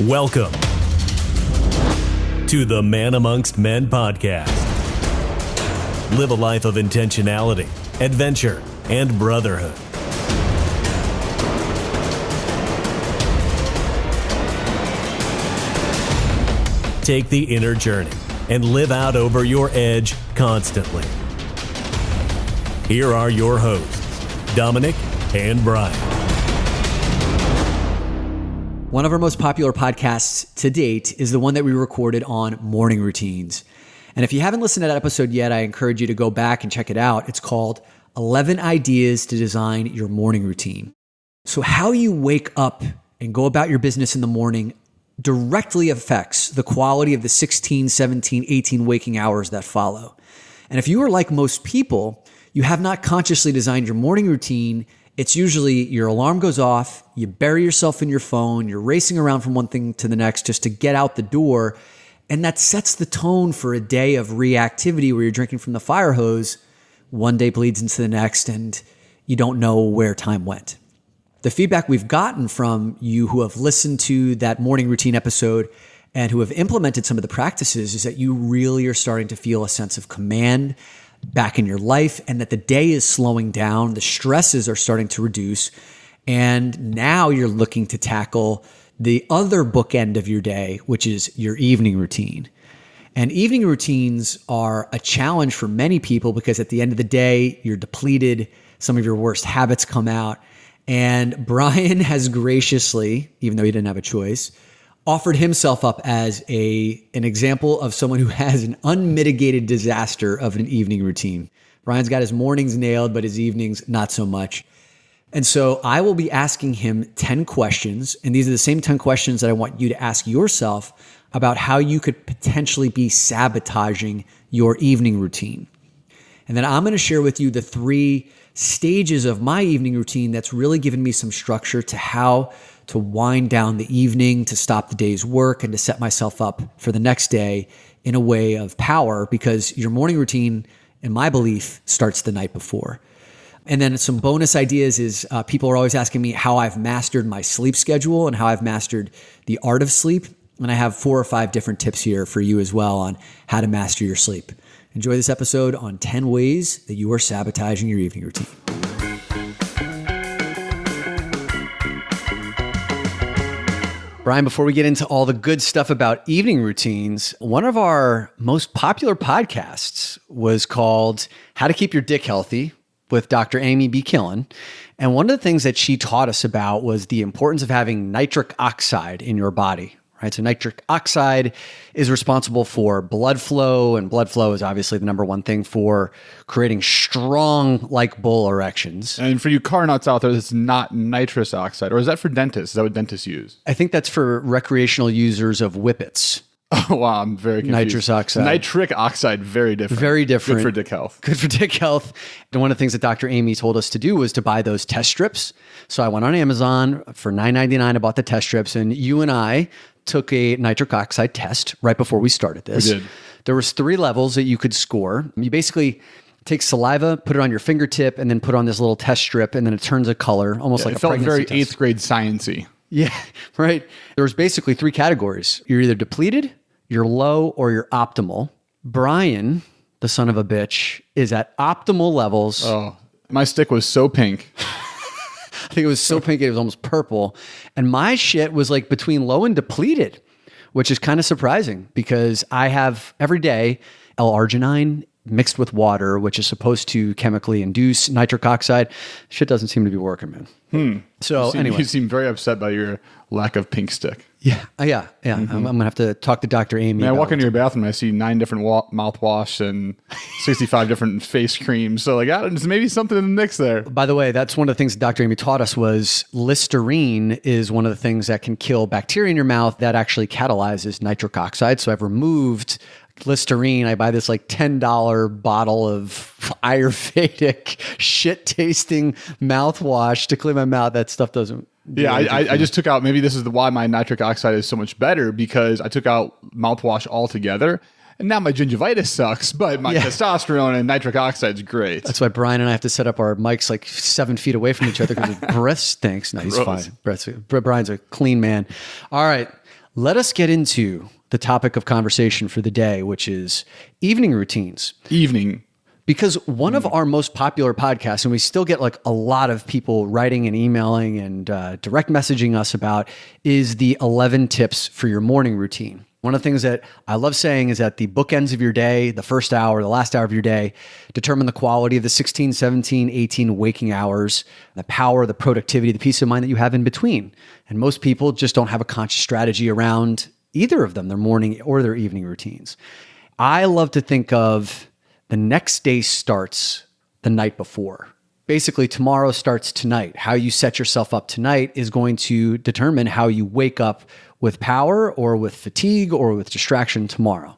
Welcome to the Man Amongst Men podcast. Live a life of intentionality, adventure, and brotherhood. Take the inner journey and live out over your edge constantly. Here are your hosts, Dominick and Bryan. One of our most popular podcasts to date is the one that we recorded on morning routines. And if you haven't listened to that episode yet, I encourage you to go back and check it out. It's called 11 Ideas to Design Your Morning Routine. So how you wake up and go about your business in the morning directly affects the quality of the 16, 17, 18 waking hours that follow. And if you are like most people, you have not consciously designed your morning routine. It's usually your alarm goes off, you bury yourself in your phone, you're racing around from one thing to the next just to get out the door. And that sets the tone for a day of reactivity where you're drinking from the fire hose. One day bleeds into the next and you don't know where time went. The feedback we've gotten from you who have listened to that morning routine episode and who have implemented some of the practices is that you really are starting to feel a sense of command back in your life and that the day is slowing down, the stresses are starting to reduce, and now you're looking to tackle the other bookend of your day, which is your evening routine. And evening routines are a challenge for many people because at the end of the day, you're depleted, some of your worst habits come out, and Bryan has graciously, even though he didn't have a choice, offered himself up as an example of someone who has an unmitigated disaster of an evening routine. Bryan's got his mornings nailed, but his evenings not so much. And so I will be asking him 10 questions, and these are the same 10 questions that I want you to ask yourself about how you could potentially be sabotaging your evening routine. And then I'm going to share with you the 3 stages of my evening routine that's really given me some structure to how to wind down the evening, to stop the day's work, and to set myself up for the next day in a way of power, because your morning routine, in my belief, starts the night before. And then some bonus ideas is people are always asking me how I've mastered my sleep schedule and how I've mastered the art of sleep. And I have 4 or 5 different tips here for you as well on how to master your sleep. Enjoy this episode on 10 ways that you are sabotaging your evening routine. Bryan, before we get into all the good stuff about evening routines, one of our most popular podcasts was called How to Keep Your Dick Healthy with Dr. Amy B. Killen. And one of the things that she taught us about was the importance of having nitric oxide in your body. Right? So nitric oxide is responsible for blood flow, and blood flow is obviously the number one thing for creating strong, like bull erections. And for you car nuts out there, it's not nitrous oxide, or is that for dentists? Is that what dentists use? I think that's for recreational users of whippets. Oh, wow, I'm very confused. Nitrous oxide. Nitric oxide, very different. Very different. Good for dick health. Good for dick health. And one of the things that Dr. Amy told us to do was to buy those test strips. So I went on Amazon for $9.99. I bought the test strips, and you and I took a nitric oxide test right before we started this. We did. There was 3 levels that you could score. You basically take saliva, put it on your fingertip, and then put on this little test strip, and then it turns a color, almost like a pregnancy test. It felt very 8th grade science-y. Yeah, right. There was basically 3 categories. You're either depleted, you're low, or you're optimal. Bryan, the son of a bitch, is at optimal levels. Oh, my stick was so pink. I think it was so pink, it was almost purple. And my shit was like between low and depleted, which is kind of surprising because I have every day L-arginine mixed with water, which is supposed to chemically induce nitric oxide. Shit doesn't seem to be working, man. So anyway. You seem very upset by your lack of pink stick. Yeah. Mm-hmm. I'm going to have to talk to Dr. Amy. I walk into your bathroom, I see 9 different mouthwash and 65 different face creams. So like, there's maybe something in the mix there. By the way, that's one of the things that Dr. Amy taught us was Listerine is one of the things that can kill bacteria in your mouth that actually catalyzes nitric oxide. So I've removed Listerine. I buy this like $10 bottle of Ayurvedic shit-tasting mouthwash to clean my mouth. That stuff doesn't. Yeah, I just took out, maybe this is why my nitric oxide is so much better, because I took out mouthwash altogether. And now my gingivitis sucks, but my testosterone and nitric oxide is great. That's why Bryan and I have to set up our mics like 7 feet away from each other because his breath stinks. No, he's fine. Bryan's a clean man. All right. Let us get into the topic of conversation for the day, which is evening routines. Evening. Because one of our most popular podcasts, and we still get like a lot of people writing and emailing and direct messaging us about, is the 11 tips for your morning routine. One of the things that I love saying is that the bookends of your day, the first hour, the last hour of your day, determine the quality of the 16, 17, 18 waking hours, the power, the productivity, the peace of mind that you have in between. And most people just don't have a conscious strategy around either of them, their morning or their evening routines. I love to think of the next day starts the night before. Basically, tomorrow starts tonight. How you set yourself up tonight is going to determine how you wake up with power or with fatigue or with distraction tomorrow.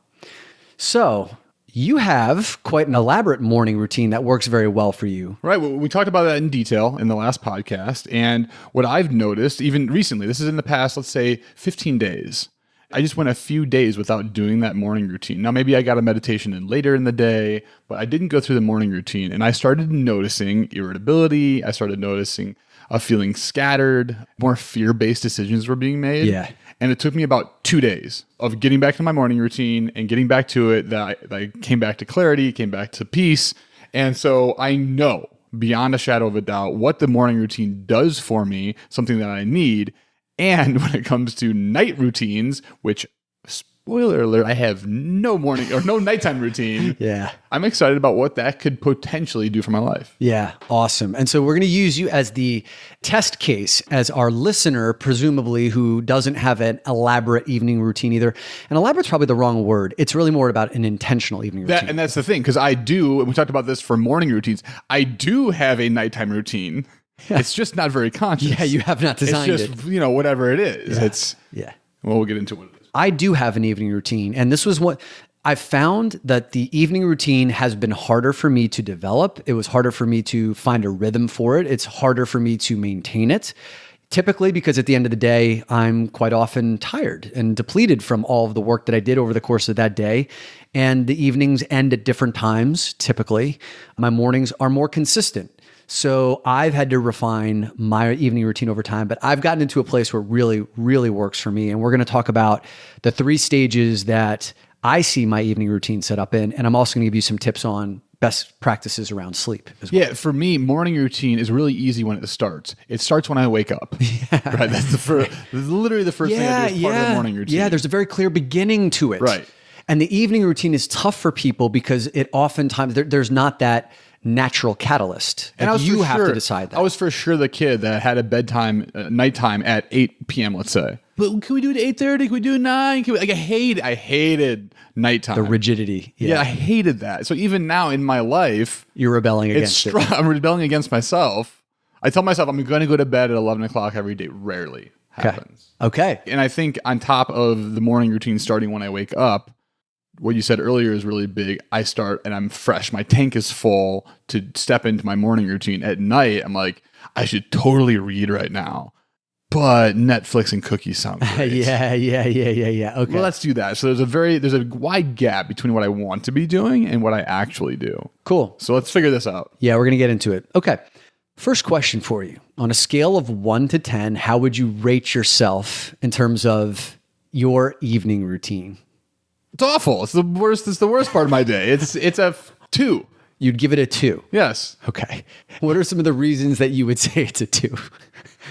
So you have quite an elaborate morning routine that works very well for you. Right. Well, we talked about that in detail in the last podcast. And what I've noticed, even recently, this is in the past, let's say 15 days, I just went a few days without doing that morning routine. Now, maybe I got a meditation in later in the day, but I didn't go through the morning routine. And I started noticing irritability. I started noticing a feeling scattered. More fear-based decisions were being made. Yeah. And it took me about 2 days of getting back to my morning routine and getting back to it that I came back to clarity, came back to peace. And so I know beyond a shadow of a doubt what the morning routine does for me, something that I need. And when it comes to night routines, which, spoiler alert, I have no morning or no nighttime routine. Yeah. I'm excited about what that could potentially do for my life. Yeah. Awesome. And so we're going to use you as the test case, as our listener, presumably, who doesn't have an elaborate evening routine either. And elaborate's probably the wrong word. It's really more about an intentional evening routine. And that's the thing, because I do, and we talked about this for morning routines, I do have a nighttime routine. It's just not very conscious. Yeah, you have not designed it. It's just, whatever it is. Yeah. Well, we'll get into what it is. I do have an evening routine. And this was what I found, that the evening routine has been harder for me to develop. It was harder for me to find a rhythm for it. It's harder for me to maintain it. Typically, because at the end of the day, I'm quite often tired and depleted from all of the work that I did over the course of that day. And the evenings end at different times, typically. My mornings are more consistent. So I've had to refine my evening routine over time, but I've gotten into a place where it really, really works for me. And we're going to talk about the 3 stages that I see my evening routine set up in. And I'm also going to give you some tips on best practices around sleep as well. Yeah, for me, morning routine is really easy when it starts. It starts when I wake up. Yeah. Right. That's literally the first thing I do as part of the morning routine. Yeah, there's a very clear beginning to it. Right. And the evening routine is tough for people because it oftentimes, there's not that natural catalyst. And you have to decide that. I was for sure the kid that had a bedtime, nighttime at 8 p.m., let's say. But can we do it at 8:30? Can we do it 9? I hated nighttime. The rigidity. Yeah, I hated that. So even now in my life, you're rebelling against it. I'm rebelling against myself. I tell myself I'm going to go to bed at 11 o'clock every day. Rarely happens. Okay. And I think on top of the morning routine starting when I wake up, what you said earlier is really big. I start and I'm fresh. My tank is full to step into my morning routine. At night, I'm like, I should totally read right now. But Netflix and cookies sound great. Yeah. Okay. Well, let's do that. So there's a wide gap between what I want to be doing and what I actually do. Cool. So let's figure this out. Yeah, we're going to get into it. Okay. First question for you. On a scale of 1 to 10, how would you rate yourself in terms of your evening routine? It's awful. It's the worst. It's the worst part of my day. It's a 2. You'd give it a 2. Yes. Okay. What are some of the reasons that you would say it's a 2?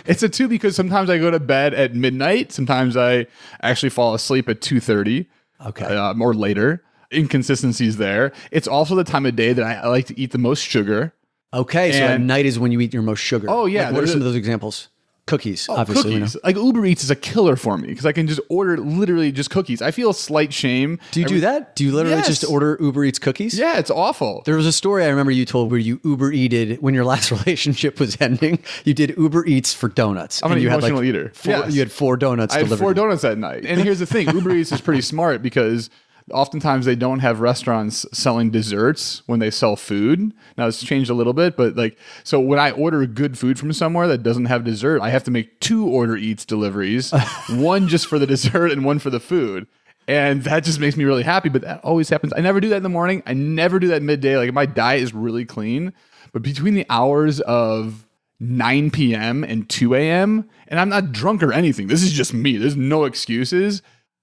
It's a 2 because sometimes I go to bed at midnight. Sometimes I actually fall asleep at 2:30. Okay. Or later. Inconsistencies there. It's also the time of day that I like to eat the most sugar. Okay. So at night is when you eat your most sugar. Oh, yeah. Like, what are some of those examples? Cookies, obviously. Cookies. Like Uber Eats is a killer for me because I can just order literally just cookies. I feel a slight shame. Do you do that? Do you literally just order Uber Eats cookies? Yeah, it's awful. There was a story I remember you told where you Uber Eated when your last relationship was ending. You did Uber Eats for donuts. I'm an emotional eater. You had 4 donuts I delivered. had 4 donuts that night. And here's the thing. Uber Eats is pretty smart because oftentimes they don't have restaurants selling desserts when they sell food. Now it's changed a little bit, but so when I order good food from somewhere that doesn't have dessert, I have to make 2 Order Eats deliveries, one just for the dessert and one for the food. And that just makes me really happy, but that always happens. I never do that in the morning. I never do that midday. Like my diet is really clean, but between the hours of 9 p.m. and 2 a.m., and I'm not drunk or anything. This is just me. There's no excuses.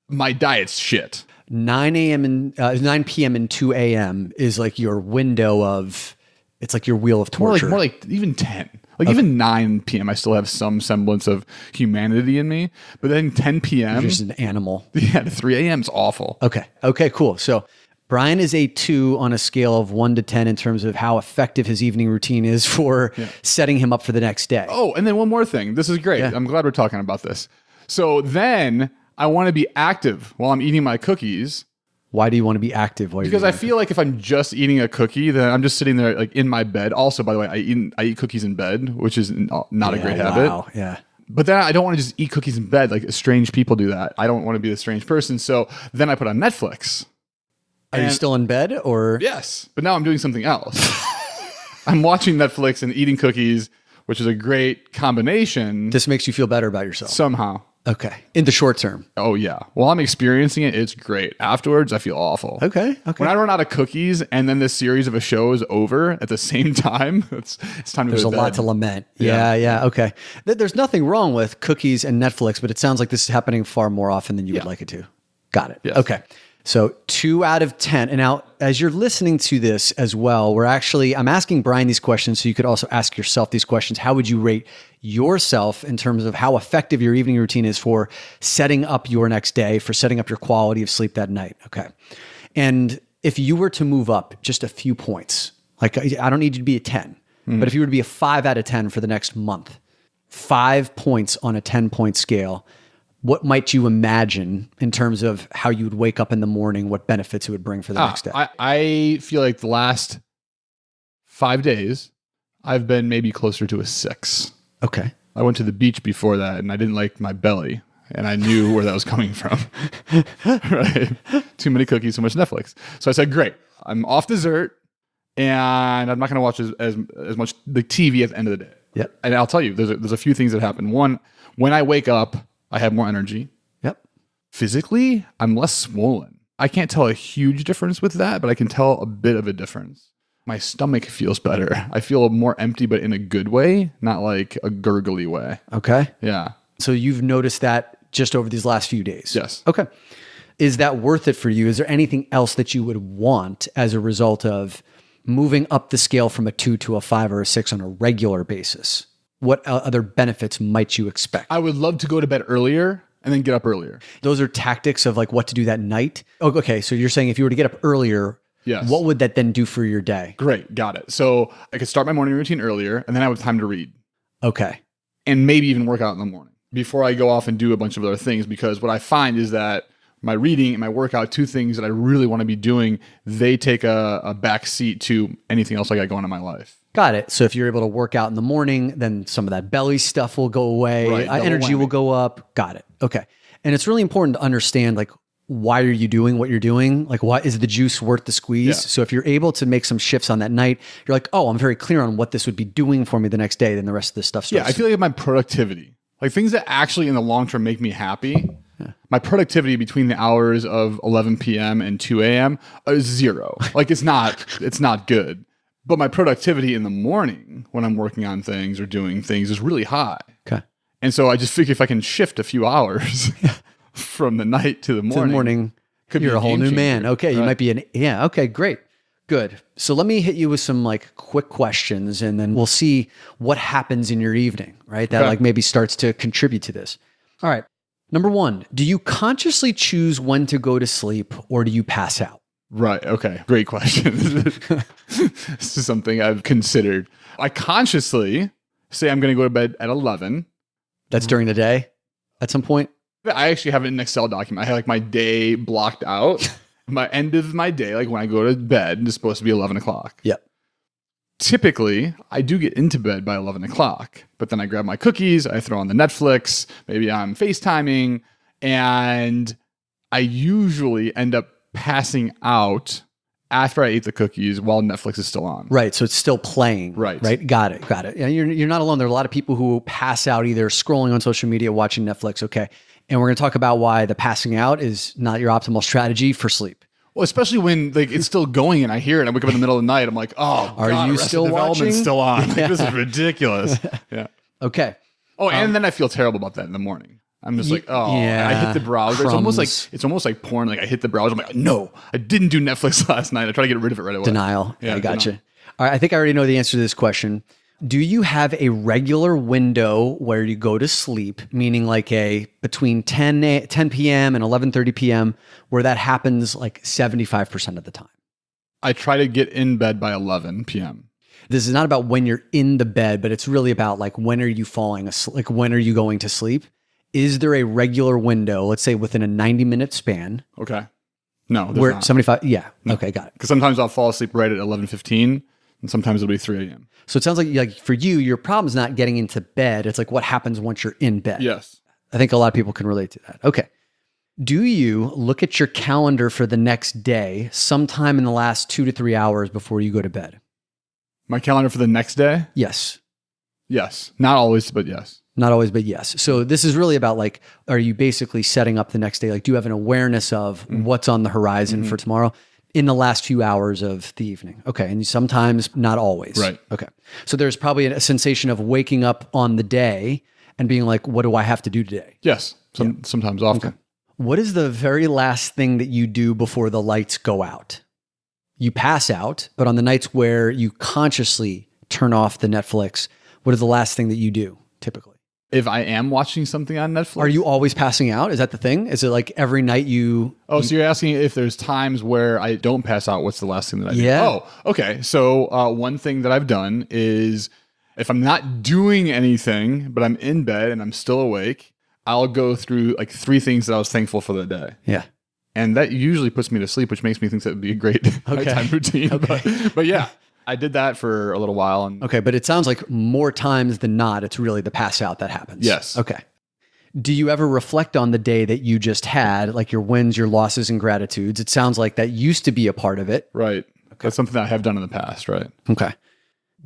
My diet's shit. 9 p.m. and 2 a.m. is like your window of, it's like your wheel of torture. More like even 10. Like even 9 p.m. I still have some semblance of humanity in me. But then 10 p.m. You're just an animal. Yeah, to 3 a.m. is awful. Okay, cool. So Bryan is a 2 on a scale of 1 to 10 in terms of how effective his evening routine is for setting him up for the next day. Oh, and then one more thing. This is great. Yeah. I'm glad we're talking about this. So then I want to be active while I'm eating my cookies. Why do you want to be active? Because I feel like if I'm just eating a cookie, then I'm just sitting there like in my bed. Also, by the way, I eat cookies in bed, which is not a great habit. Wow, yeah. But then I don't want to just eat cookies in bed like strange people do that. I don't want to be the strange person. So then I put on Netflix. Are you still in bed or? Yes, but now I'm doing something else. I'm watching Netflix and eating cookies, which is a great combination. This makes you feel better about yourself. Somehow. Okay. In the short term. Oh, yeah. While I'm experiencing it, it's great. Afterwards, I feel awful. Okay. When I run out of cookies and then this series of a show is over at the same time, it's time to There's go to a lot bed. to lament. Yeah. Okay. There's nothing wrong with cookies and Netflix, but it sounds like this is happening far more often than you would like it to. Got it. Yes. Okay. So 2 out of 10. And now, as you're listening to this as well, I'm asking Bryan these questions so you could also ask yourself these questions. How would you rate yourself in terms of how effective your evening routine is for setting up your next day, for setting up your quality of sleep that night? Okay. And if you were to move up just a few points, like I don't need you to be a 10, but if you were to be a 5 out of 10 for the next month, 5 points on a 10-point scale, what might you imagine in terms of how you would wake up in the morning, what benefits it would bring for the next day? I feel like the last 5 days, I've been maybe closer to a 6. Okay. I went to the beach before that and I didn't like my belly and I knew where that was coming from. Right? Too many cookies, too much Netflix. So I said, great, I'm off dessert and I'm not going to watch as much the TV at the end of the day. Yep. And I'll tell you, there's a few things that happen. One, when I wake up, I have more energy. Yep. Physically, I'm less swollen. I can't tell a huge difference with that, but I can tell a bit of a difference. My stomach feels better. I feel more empty, but in a good way, not like a gurgly way. Okay. Yeah. So you've noticed that just over these last few days? Yes. Okay. Is that worth it for you? Is there anything else that you would want as a result of moving up the scale from a 2 to a 5 or a 6 on a regular basis? What other benefits might you expect? I would love to go to bed earlier and then get up earlier. Those are tactics of like what to do that night. Oh, okay. So you're saying if you were to get up earlier, yes, what would that then do for your day? Great. Got it. So I could start my morning routine earlier and then I would have time to read. Okay. And maybe even work out in the morning before I go off and do a bunch of other things. Because what I find is that my reading and my workout, 2 things that I really want to be doing, they take a back seat to anything else I got going in my life. Got it. So if you're able to work out in the morning, then some of that belly stuff will go away. Right, Energy will go up. Got it. Okay. And it's really important to understand, like, why are you doing what you're doing? Like, what is the juice worth the squeeze? Yeah. So if you're able to make some shifts on that night, you're like, oh, I'm very clear on what this would be doing for me the next day. Then the rest of this stuff starts. Yeah, I feel like my productivity, like things that actually in the long term make me happy, my productivity between the hours of 11 p.m. and 2 a.m. is 0. Like it's not good. But my productivity in the morning when I'm working on things or doing things is really high. Okay. And so I just figure if I can shift a few hours from the night to the morning, you're a whole new man. Okay. Right? You might be okay, great. Good. So let me hit you with some like quick questions and then we'll see what happens in your evening, right? That like maybe starts to contribute to this. All right. Number 1, do you consciously choose when to go to sleep or do you pass out? Right. Okay. Great question. This is something I've considered. I consciously say I'm going to go to bed at 11. That's during the day at some point? I actually have it in an Excel document. I have like my day blocked out. My end of my day, like when I go to bed, is supposed to be 11 o'clock. Yep. Typically, I do get into bed by 11 o'clock, but then I grab my cookies, I throw on the Netflix, maybe I'm FaceTiming, and I usually end up passing out after I ate the cookies while Netflix is still on. Right. So it's still playing. Right. Got it. Yeah, you're not alone. There are a lot of people who pass out either scrolling on social media, watching Netflix. Okay. And we're going to talk about why the passing out is not your optimal strategy for sleep. Well, especially when like it's still going and I hear it. I wake up in the middle of the night. I'm like, oh, Are God, you Arrested still Development's watching? still on. Like, this is ridiculous. Yeah. Okay. Oh, and then I feel terrible about that in the morning. I'm just like, oh, yeah, I hit the browser. crumbs. It's almost like porn. Like I hit the browser. I'm like, no, I didn't do Netflix last night. I try to get rid of it right away. Denial. Yeah, I gotcha. denial. All right. I think I already know the answer to this question. Do you have a regular window where you go to sleep, meaning like a between 10 p.m. and 11:30 p.m., where that happens like 75% of the time? I try to get in bed by 11 p.m. This is not about when you're in the bed, but it's really about like when are you falling asleep? Like when are you going to sleep? Is there a regular window, let's say within a 90-minute span? Okay. No, there's Where not. 75? Yeah. No. Okay, got it. Because sometimes I'll fall asleep right at 11:15, and sometimes it'll be 3 a.m. So it sounds like for you, your problem's not getting into bed. It's like what happens once you're in bed. Yes. I think a lot of people can relate to that. Okay. Do you look at your calendar for the next day sometime in the last 2 to 3 hours before you go to bed? My calendar for the next day? Yes. Yes. Not always, but yes. Not always, but yes. So this is really about like, are you basically setting up the next day? Like, do you have an awareness of what's on the horizon for tomorrow in the last few hours of the evening? Okay. And sometimes not always. Right. Okay. So there's probably a sensation of waking up on the day and being like, what do I have to do today? Yes. Sometimes often. Okay. What is the very last thing that you do before the lights go out? You pass out, but on the nights where you consciously turn off the Netflix, what is the last thing that you do typically? If I am watching something on Netflix. Are you always passing out? Is that the thing? Is it like every night you... Oh, so you're asking if there's times where I don't pass out, what's the last thing that I do? Yeah. Oh, okay. So one thing that I've done is if I'm not doing anything, but I'm in bed and I'm still awake, I'll go through like 3 things that I was thankful for the day. Yeah. And that usually puts me to sleep, which makes me think that would be a great nighttime routine. Okay. But yeah, I did that for a little while. And Okay, but it sounds like more times than not, it's really the pass out that happens. Yes. Okay. Do you ever reflect on the day that you just had, like your wins, your losses, and gratitudes? It sounds like that used to be a part of it. Right. That's something that I have done in the past, right? Okay.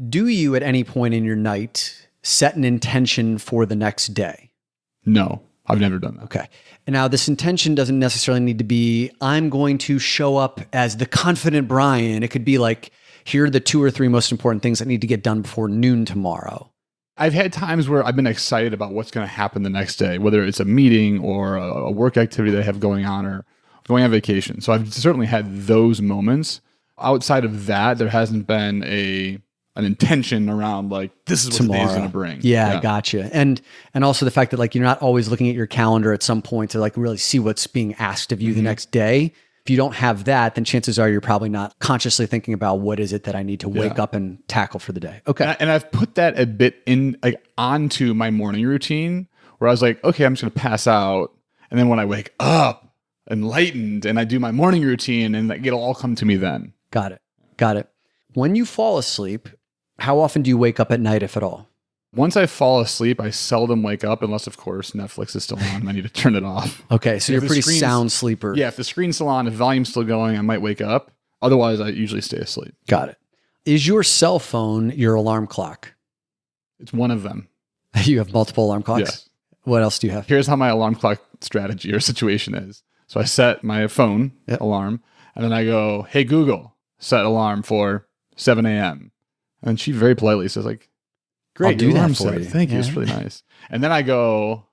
Do you at any point in your night set an intention for the next day? No, I've never done that. Okay. And now this intention doesn't necessarily need to be, I'm going to show up as the confident Bryan. It could be like, here are the 2 or 3 most important things that need to get done before noon tomorrow. I've had times where I've been excited about what's going to happen the next day, whether it's a meeting or a work activity that I have going on or going on vacation. So I've certainly had those moments. Outside of that, there hasn't been an intention around like, this is what the day is going to bring. Yeah, I gotcha. And also the fact that like you're not always looking at your calendar at some point to like really see what's being asked of you the next day. If you don't have that, then chances are you're probably not consciously thinking about what is it that I need to wake up and tackle for the day. Okay. And I've put that a bit in like onto my morning routine where I was like, okay, I'm just going to pass out. And then when I wake up enlightened and I do my morning routine and like, it'll all come to me then. Got it. When you fall asleep, how often do you wake up at night, if at all? Once I fall asleep, I seldom wake up unless, of course, Netflix is still on and I need to turn it off. Okay, so If you're a the pretty screen's- sound sleeper. Yeah, if the screen's still on, if volume's still going, I might wake up. Otherwise, I usually stay asleep. Got it. Is your cell phone your alarm clock? It's one of them. You have multiple alarm clocks? Yes. What else do you have? Here's how my alarm clock strategy or situation is. So I set my phone alarm, and then I go, hey, Google, set alarm for 7 a.m. And she very politely says, like, great, I'll do your that alarm for set. you. Thank you. Yeah. It's really nice. And then I go,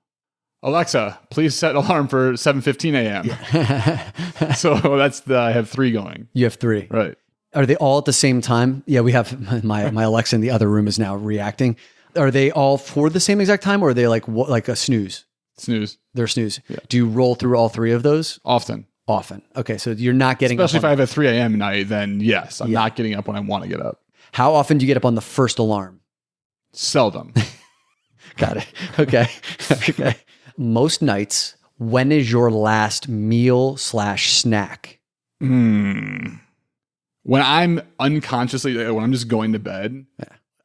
Alexa, please set alarm for 7:15 a.m. So I have 3 going. You have 3. Right. Are they all at the same time? Yeah, we have my Alexa in the other room is now reacting. Are they all for the same exact time or are they like a snooze? Snooze. They're snooze. Yeah. Do you roll through all 3 of those? Often. Okay, so you're not getting Especially up if I on, have a 3 a.m. night, then yes, I'm not getting up when I want to get up. How often do you get up on the first alarm? Seldom. Got it. Okay. Okay. Most nights, when is your last meal/snack? When I'm unconsciously, when I'm just going to bed,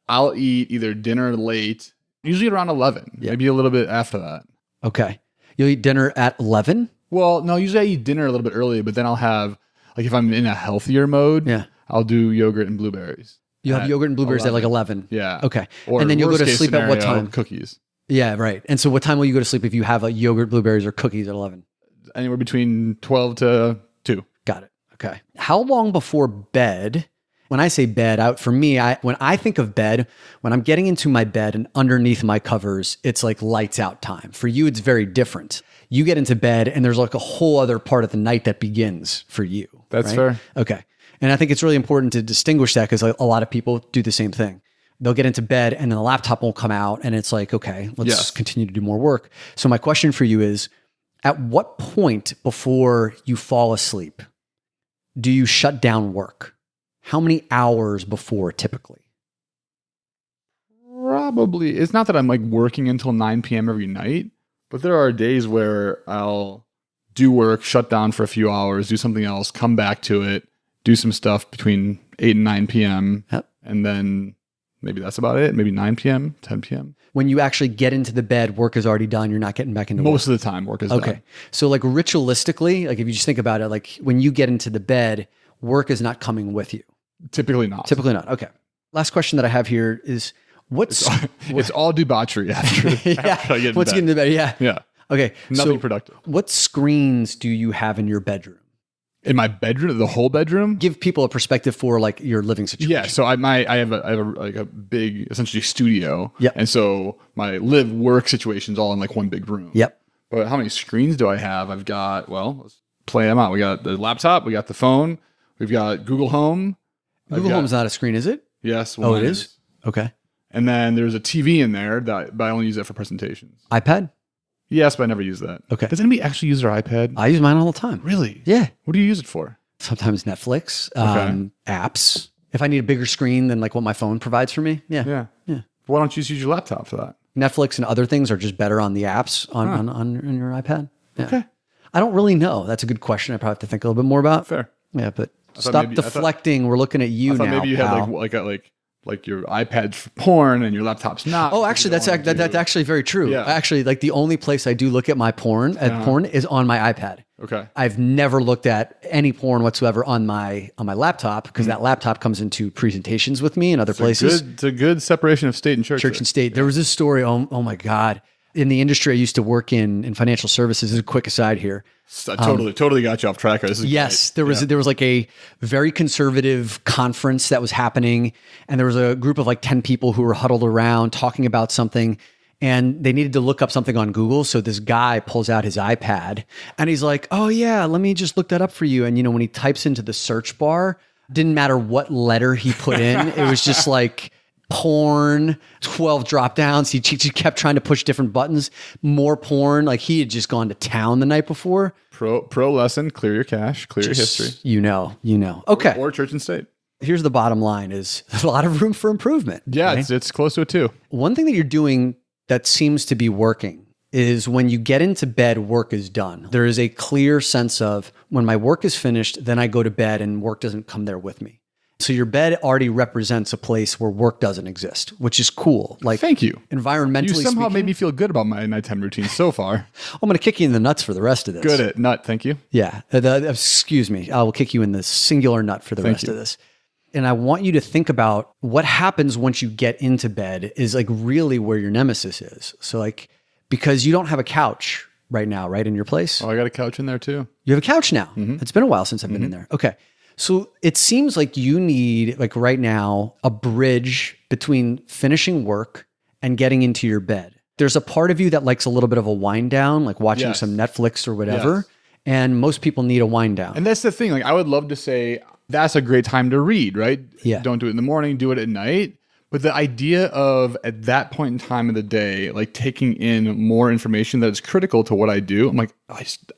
I'll eat either dinner late, usually around 11, maybe a little bit after that. Okay. You'll eat dinner at 11? Well, no, usually I eat dinner a little bit early, but then I'll have, like if I'm in a healthier mode, I'll do yogurt and blueberries. You have yogurt and blueberries 11. at like 11? Yeah. Okay. Or and then you'll go to worst case sleep at what scenario, time? Cookies. Yeah, right. And so what time will you go to sleep if you have a yogurt, blueberries, or cookies at 11? Anywhere between 12 to 2. Got it. Okay. How long before bed? When I say bed, for me, when I think of bed, when I'm getting into my bed and underneath my covers, it's like lights out time. For you, it's very different. You get into bed and there's like a whole other part of the night that begins for you. That's right? fair. Okay. And I think it's really important to distinguish that because a lot of people do the same thing. They'll get into bed and then the laptop won't come out and it's like, okay, let's continue to do more work. So my question for you is, at what point before you fall asleep do you shut down work? How many hours before typically? Probably. It's not that I'm like working until 9 p.m. every night, but there are days where I'll do work, shut down for a few hours, do something else, come back to it, do some stuff between 8 and 9 p.m. Yep. And then maybe that's about it. Maybe 9 p.m., 10 p.m. When you actually get into the bed, work is already done. You're not getting back into work. Most of the time, work is done. Okay. So like ritualistically, like if you just think about it, like when you get into the bed, work is not coming with you. Typically not. Typically not. Okay. Last question that I have here is it's all debauchery after, after I get Once you get into bed. Yeah. Yeah. Okay. Nothing productive. What screens do you have in your bedroom? In my bedroom, the whole bedroom? Give people a perspective for like your living situation. Yeah, so I have a big essentially studio. Yep. And so my live work situation's all in like one big room. Yep. But how many screens do I have? I've got, well, let's play them out. We got the laptop, we got the phone, we've got Google Home. Google Home's not a screen, is it? Yes. Oh, it is? Okay. And then there's a TV in there but I only use it for presentations. iPad? Yes, but I never use that. Okay. Does anybody actually use their iPad? I use mine all the time. Really? Yeah. What do you use it for? Sometimes Netflix, Okay. apps. If I need a bigger screen than like what my phone provides for me. Yeah. Yeah. Why don't you just use your laptop for that? Netflix and other things are just better on the apps on your iPad. Yeah. Okay. I don't really know. That's a good question. I probably have to think a little bit more about. Fair. Yeah, but thought stop maybe- deflecting. We're looking at you I thought now. maybe you pal. had like your iPad's for porn and your laptop's not. Oh, actually, that's actually very true. Yeah. Actually, like the only place I do look at my porn is on my iPad. Okay. I've never looked at any porn whatsoever on my laptop because that laptop comes into presentations with me in other places. It's a good separation of state and church. Church and state. There was this story. Oh my God. In the industry I used to work in financial services, this is a quick aside here. Totally got you off track. This is Yes, great. there was like a very conservative conference that was happening, and there was a group of like 10 people who were huddled around talking about something, and they needed to look up something on Google. So this guy pulls out his iPad and he's like, "Oh yeah, let me just look that up for you." And when he types into the search bar, didn't matter what letter he put in, it was just like porn, 12 drop downs. He kept trying to push different buttons, more porn. Like he had just gone to town the night before. Pro lesson, clear your cache, clear your history. You know. Okay. Or church and state. Here's the bottom line is there's a lot of room for improvement. Yeah, right? it's close to it too. One thing that you're doing that seems to be working is when you get into bed, work is done. There is a clear sense of when my work is finished, then I go to bed and work doesn't come there with me. So your bed already represents a place where work doesn't exist, which is cool. Like, thank you. Environmentally You somehow speaking, made me feel good about my nighttime routine so far. I'm going to kick you in the nuts for the rest of this. Good at nut, thank you. Yeah. Excuse me. I will kick you in the singular nut for the rest of this. And I want you to think about what happens once you get into bed is like really where your nemesis is. So like, because you don't have a couch right now, right, in your place? Oh, I got a couch in there too. You have a couch now. It's been a while since I've been in there. Okay. So it seems like you need, like right now, a bridge between finishing work and getting into your bed. There's a part of you that likes a little bit of a wind down, like watching Yes. some Netflix or whatever. Yes. And most people need a wind down. And that's the thing. Like, I would love to say that's a great time to read, right? Yeah. Don't do it in the morning, do it at night. But the idea of at that point in time of the day, like taking in more information that is critical to what I do, I'm like,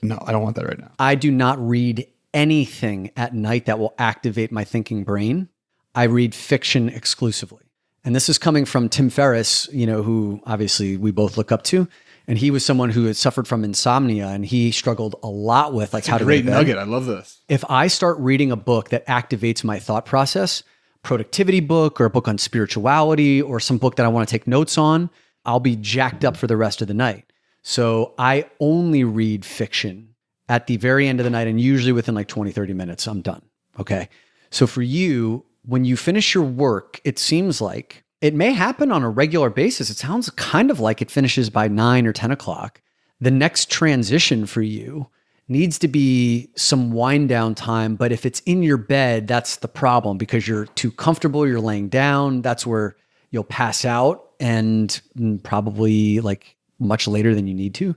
no, I don't want that right now. I do not read anything at night that will activate my thinking brain. I read fiction exclusively. And this is coming from Tim Ferriss, who obviously we both look up to. And he was someone who had suffered from insomnia, and he struggled a lot with like how to Great go to bed. nugget. I love this. If I start reading a book that activates my thought process, productivity book or a book on spirituality or some book that I want to take notes on, I'll be jacked up for the rest of the night. So I only read fiction at the very end of the night, and usually within like 20, 30 minutes, I'm done. Okay. So for you, when you finish your work, it seems like it may happen on a regular basis. It sounds kind of like it finishes by 9 or 10 o'clock. The next transition for you needs to be some wind down time. But if it's in your bed, that's the problem because you're too comfortable, you're laying down. That's where you'll pass out and probably like much later than you need to.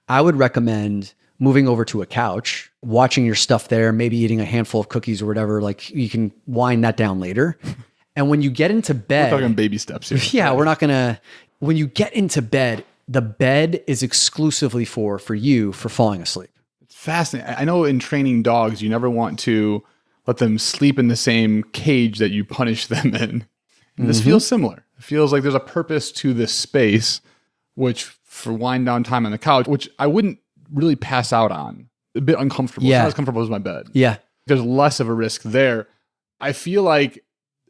I would recommend moving over to a couch, watching your stuff there, maybe eating a handful of cookies or whatever. Like you can wind that down later. And when you get into bed, we're talking baby steps here. Yeah, we're not going to, when you get into bed, the bed is exclusively for you for falling asleep. It's fascinating. I know in training dogs, you never want to let them sleep in the same cage that you punish them in. And this feels similar. It feels like there's a purpose to this space, which for wind down time on the couch, which I wouldn't really pass out on. A bit uncomfortable. Yeah. It's not as comfortable as my bed. Yeah. There's less of a risk there. I feel like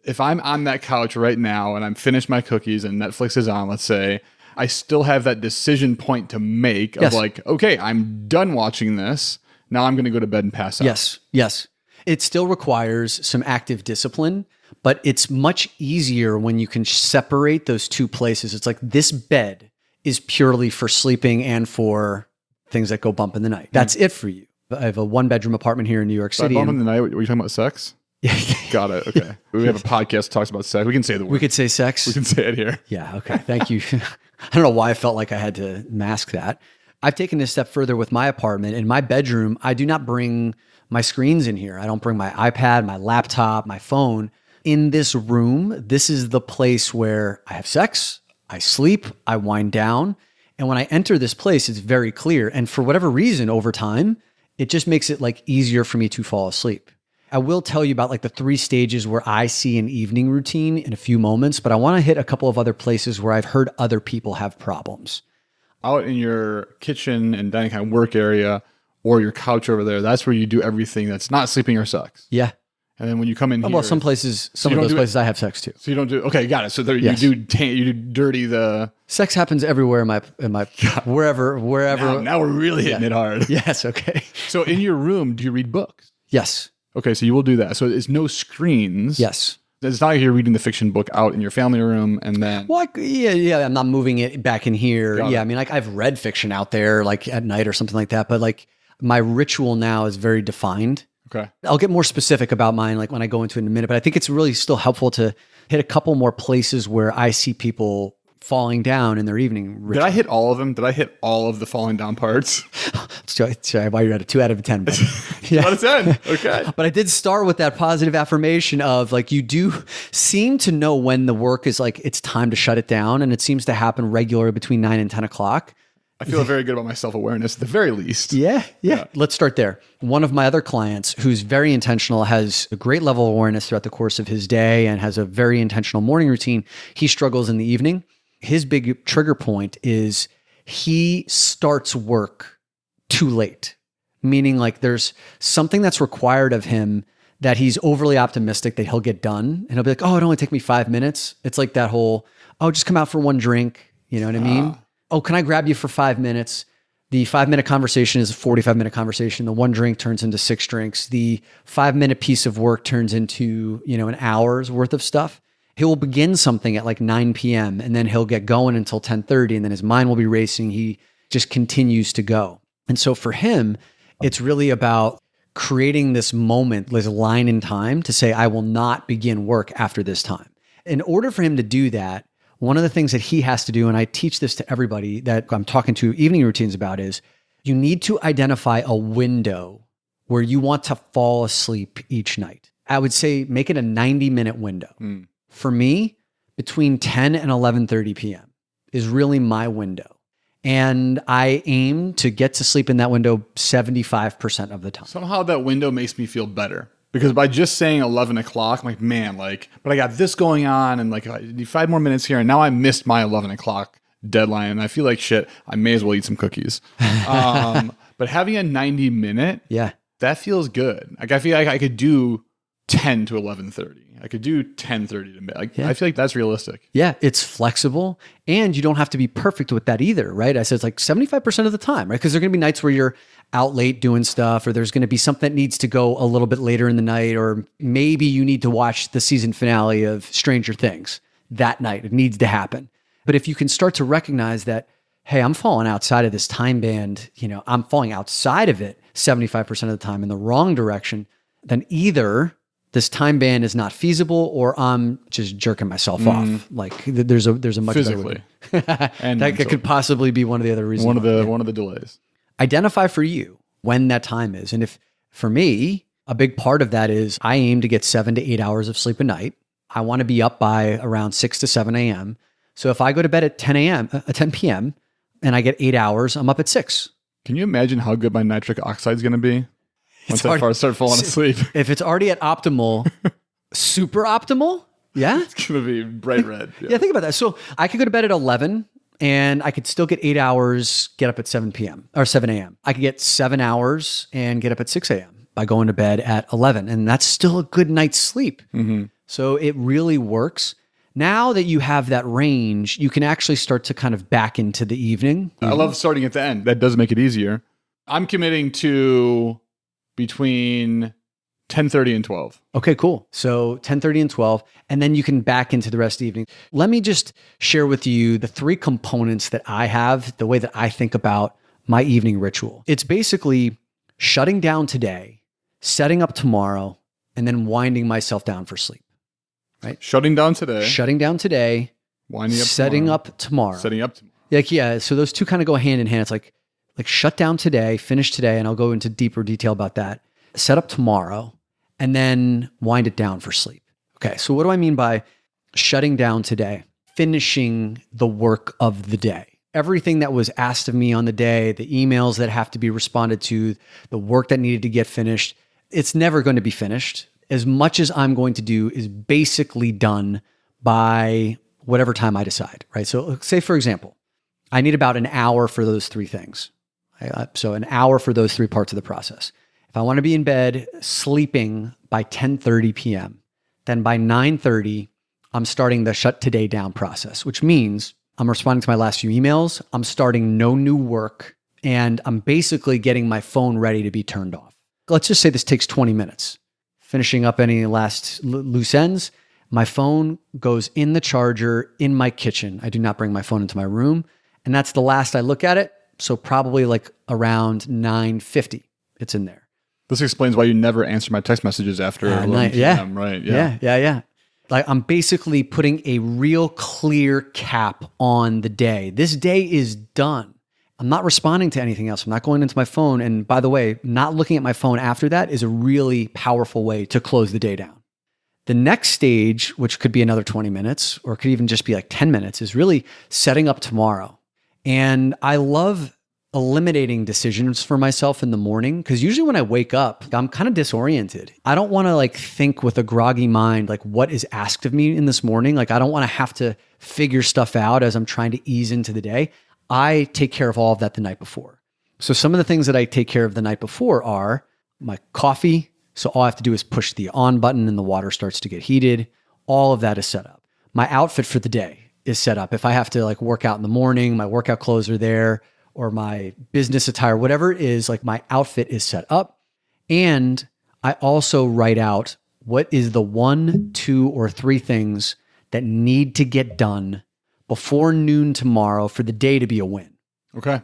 if I'm on that couch right now and I'm finished my cookies and Netflix is on, let's say, I still have that decision point to make of like, okay, I'm done watching this. Now I'm going to go to bed and pass out. Yes. It still requires some active discipline, but it's much easier when you can separate those two places. It's like this bed is purely for sleeping and for things that go bump in the night. That's it for you. I have a 1-bedroom apartment here in New York City. Bump in the night? Were you talking about sex? Yeah. Got it. Okay. We have a podcast that talks about sex. We can say the word. We could say sex. We can say it here. Yeah. Okay. Thank you. I don't know why I felt like I had to mask that. I've taken this step further with my apartment. In my bedroom, I do not bring my screens in here. I don't bring my iPad, my laptop, my phone. In this room, this is the place where I have sex, I sleep, I wind down. And when I enter this place, it's very clear. And for whatever reason, over time, it just makes it like easier for me to fall asleep. I will tell you about like the 3 stages where I see an evening routine in a few moments, but I want to hit a couple of other places where I've heard other people have problems. Out in your kitchen and dining kind of work area or your couch over there, that's where you do everything that's not sleeping or sex. Yeah. And then when you come in here... Well, some places, some of those places I have sex too. So you don't do... Okay, got it. So there, you do dirty the... Sex happens everywhere in my wherever. Now we're really hitting it hard. Yes, okay. So in your room, do you read books? Yes. Okay, so you will do that. So it's no screens. Yes. It's not like you're reading the fiction book out in your family room and then... Well, yeah, I'm not moving it back in here. I mean, like I've read fiction out there like at night or something like that, but like my ritual now is very defined. Okay. I'll get more specific about mine like when I go into it in a minute, but I think it's really still helpful to hit a couple more places where I see people falling down in their evening ritual. Did I hit all of them? Did I hit all of the falling down parts? Sorry, why you're at a 2 out of 10. But, yeah. 2 out of 10. Okay. But I did start with that positive affirmation of like, you do seem to know when the work is like, it's time to shut it down. And it seems to happen regularly between 9 and 10 o'clock. I feel very good about my self-awareness at the very least. Yeah. Let's start there. One of my other clients who's very intentional, has a great level of awareness throughout the course of his day and has a very intentional morning routine. He struggles in the evening. His big trigger point is he starts work too late, meaning like there's something that's required of him that he's overly optimistic that he'll get done. And he'll be like, oh, it only take me 5 minutes. It's like that whole, oh, just come out for one drink. You know what I mean? Oh, can I grab you for 5 minutes? The 5-minute conversation is a 45-minute conversation. The one drink turns into 6 drinks. The 5-minute piece of work turns into, an hour's worth of stuff. He will begin something at like 9 p.m. and then he'll get going until 10:30 and then his mind will be racing. He just continues to go. And so for him, it's really about creating this moment, this line in time to say, I will not begin work after this time. In order for him to do that, one of the things that he has to do, and I teach this to everybody that I'm talking to evening routines about, is you need to identify a window where you want to fall asleep each night. I would say make it a 90-minute window. For me, between 10 and 11:30 p.m. is really my window. And I aim to get to sleep in that window 75% of the time. Somehow that window makes me feel better. Because by just saying 11 o'clock, I'm like, man, but I got this going on and I need 5 more minutes here. And now I missed my 11 o'clock deadline. And I feel like shit, I may as well eat some cookies. But having a 90-minute, that feels good. Like I feel like I could do 10 to 11:30. I could do 10:30 to midnight. I feel like that's realistic. Yeah, it's flexible and you don't have to be perfect with that either, right? I said it's like 75% of the time, right? Because there are going to be nights where you're out late doing stuff, or there's going to be something that needs to go a little bit later in the night, or maybe you need to watch the season finale of Stranger Things that night. It needs to happen. But if you can start to recognize that, hey, I'm falling outside of this time band, I'm falling outside of it 75% of the time in the wrong direction, then either this time band is not feasible or I'm just jerking myself off. Like there's a much physically better way. and that could possibly be one of the other reasons. One of the delays. Identify for you when that time is. And if for me, a big part of that is I aim to get 7 to 8 hours of sleep a night. I want to be up by around 6 to 7 a.m. So if I go to bed at 10 p.m. and I get 8 hours, I'm up at 6. Can you imagine how good my nitric oxide is going to be once I start falling asleep? If it's already at optimal, super optimal, yeah? It's going to be bright red. Yeah, think about that. So I could go to bed at 11 and I could still get 8 hours, get up at 7 p.m. or 7 a.m. I could get 7 hours and get up at 6 a.m. by going to bed at 11. And that's still a good night's sleep. Mm-hmm. So it really works. Now that you have that range, you can actually start to kind of back into the evening. I love starting at the end. That does make it easier. I'm committing to between 10:30 and 12. Okay, cool. So 10:30 and 12, and then you can back into the rest of the evening. Let me just share with you the 3 components that I have, the way that I think about my evening ritual. It's basically shutting down today, setting up tomorrow, and then winding myself down for sleep. Right? Shutting down today, winding up setting up tomorrow. Like, yeah, so those two kind of go hand in hand. It's like shut down today, finish today, and I'll go into deeper detail about that. Set up tomorrow, and then wind it down for sleep. Okay, so what do I mean by shutting down today? Finishing the work of the day. Everything that was asked of me on the day, the emails that have to be responded to, the work that needed to get finished, it's never going to be finished. As much as I'm going to do is basically done by whatever time I decide, right? So say, for example, I need about an hour for those 3 things. So an hour for those 3 parts of the process. If I want to be in bed sleeping by 10:30 p.m., then by 9:30, I'm starting the shut today down process, which means I'm responding to my last few emails, I'm starting no new work, and I'm basically getting my phone ready to be turned off. Let's just say this takes 20 minutes. Finishing up any last loose ends, my phone goes in the charger in my kitchen. I do not bring my phone into my room, and that's the last I look at it. So probably like around 9:50, it's in there. This explains why you never answer my text messages after 11 p.m., right? Yeah. Like I'm basically putting a real clear cap on the day. This day is done. I'm not responding to anything else. I'm not going into my phone. And by the way, not looking at my phone after that is a really powerful way to close the day down. The next stage, which could be another 20 minutes or it could even just be like 10 minutes, is really setting up tomorrow. And I love eliminating decisions for myself in the morning because usually when I wake up, I'm kind of disoriented. I don't want to like think with a groggy mind, like what is asked of me in this morning. Like I don't want to have to figure stuff out as I'm trying to ease into the day. I take care of all of that the night before. So some of the things that I take care of the night before are my coffee. So all I have to do is push the on button and the water starts to get heated. All of that is set up. My outfit for the day is set up. If I have to like work out in the morning, my workout clothes are there, or my business attire, whatever it is, like my outfit is set up. And I also write out what is the 1, 2, or 3 things that need to get done before noon tomorrow for the day to be a win. Okay.